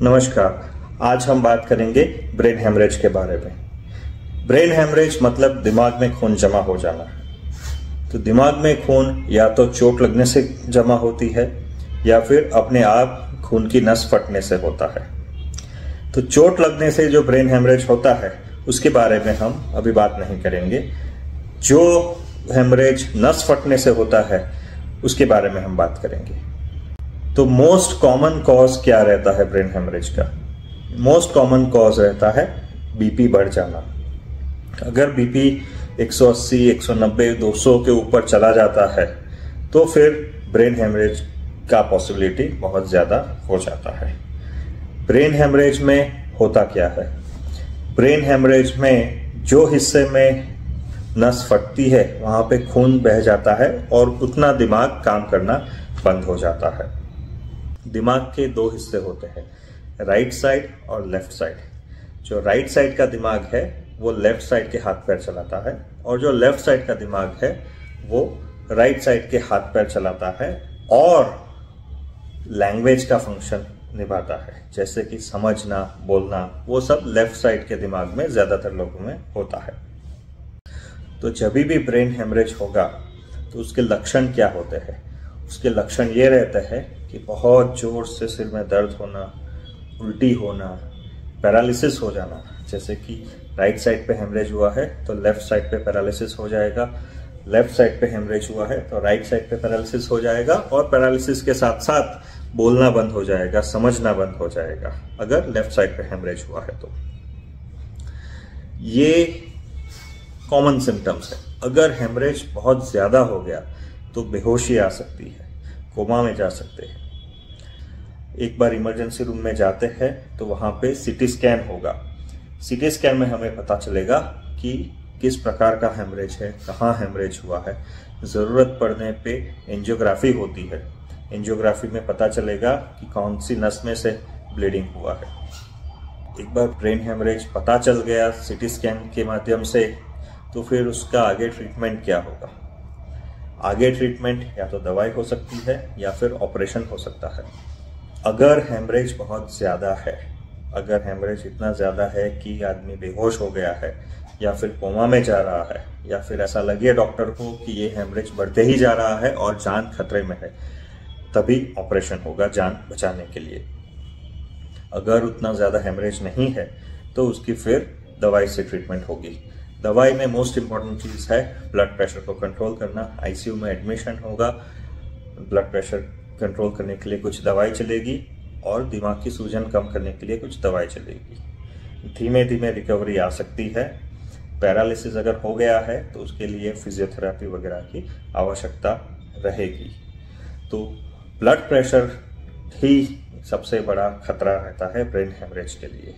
नमस्कार। आज हम बात करेंगे ब्रेन हेमरेज के बारे में। ब्रेन हेमरेज मतलब दिमाग में खून जमा हो जाना। तो दिमाग में खून या तो चोट लगने से जमा होती है या फिर अपने आप खून की नस फटने से होता है। तो चोट लगने से जो ब्रेन हेमरेज होता है उसके बारे में हम अभी बात नहीं करेंगे। जो हेमरेज नस फटने से होता है उसके बारे में हम बात करेंगे। तो मोस्ट कॉमन कॉज क्या रहता है ब्रेन हेमरेज का? मोस्ट कॉमन कॉज रहता है बीपी बढ़ जाना। अगर बीपी 180, 190, 200 के ऊपर चला जाता है तो फिर ब्रेन हेमरेज का पॉसिबिलिटी बहुत ज्यादा हो जाता है। ब्रेन हेमरेज में होता क्या है? ब्रेन हेमरेज में जो हिस्से में नस फटती है वहां पे खून बह जाता है और उतना दिमाग काम करना बंद हो जाता है। दिमाग के दो हिस्से होते हैं, राइट साइड और लेफ्ट साइड। जो राइट साइड का दिमाग है वो लेफ्ट साइड के हाथ पैर चलाता है और जो लेफ्ट साइड का दिमाग है वो राइट साइड के हाथ पैर चलाता है और लैंग्वेज का फंक्शन निभाता है, जैसे कि समझना, बोलना, वो सब लेफ्ट साइड के दिमाग में ज्यादातर लोगों में होता है। तो जब भी ब्रेन हेमरेज होगा तो उसके लक्षण क्या होते हैं? उसके लक्षण ये रहते हैं कि बहुत जोर से सिर में दर्द होना, उल्टी होना, पैरालिसिस हो जाना। जैसे कि राइट साइड पे हेमरेज हुआ है तो लेफ्ट साइड पे पैरालिसिस हो जाएगा, लेफ्ट साइड पे हेमरेज हुआ है तो राइट साइड पे पैरालिसिस हो जाएगा और पैरालिसिस के साथ साथ बोलना बंद हो जाएगा, समझना बंद हो जाएगा अगर लेफ्ट साइड पे हेमरेज हुआ है तो। ये कॉमन सिम्टम्स है। अगर हेमरेज बहुत ज्यादा हो गया तो बेहोशी आ सकती है, कोमा में जा सकते हैं। एक बार इमरजेंसी रूम में जाते हैं तो वहां पे सीटी स्कैन होगा। सीटी स्कैन में हमें पता चलेगा कि किस प्रकार का हेमरेज है, कहाँ हेमरेज हुआ है। जरूरत पड़ने पे एंजियोग्राफी होती है। एंजियोग्राफी में पता चलेगा कि कौन सी नस में से ब्लीडिंग हुआ है। एक बार ब्रेन हेमरेज पता चल गया सीटी स्कैन के माध्यम से तो फिर उसका आगे ट्रीटमेंट क्या होगा? आगे ट्रीटमेंट या तो दवाई हो सकती है या फिर ऑपरेशन हो सकता है। अगर हेमरेज बहुत ज्यादा है, अगर हेमरेज इतना ज्यादा है कि आदमी बेहोश हो गया है या फिर कोमा में जा रहा है या फिर ऐसा लगे डॉक्टर को कि ये हेमरेज बढ़ते ही जा रहा है और जान खतरे में है, तभी ऑपरेशन होगा जान बचाने के लिए। अगर उतना ज्यादा हेमरेज नहीं है तो उसकी फिर दवाई से ट्रीटमेंट होगी। दवाई में मोस्ट इंपॉर्टेंट चीज है ब्लड प्रेशर को कंट्रोल करना। आईसीयू में एडमिशन होगा, ब्लड प्रेशर कंट्रोल करने के लिए कुछ दवाई चलेगी और दिमाग की सूजन कम करने के लिए कुछ दवाई चलेगी। धीमे धीमे रिकवरी आ सकती है। पैरालिसिस अगर हो गया है तो उसके लिए फिजियोथेरेपी वगैरह की आवश्यकता रहेगी। तो ब्लड प्रेशर ही सबसे बड़ा खतरा रहता है ब्रेन हेमरेज के लिए।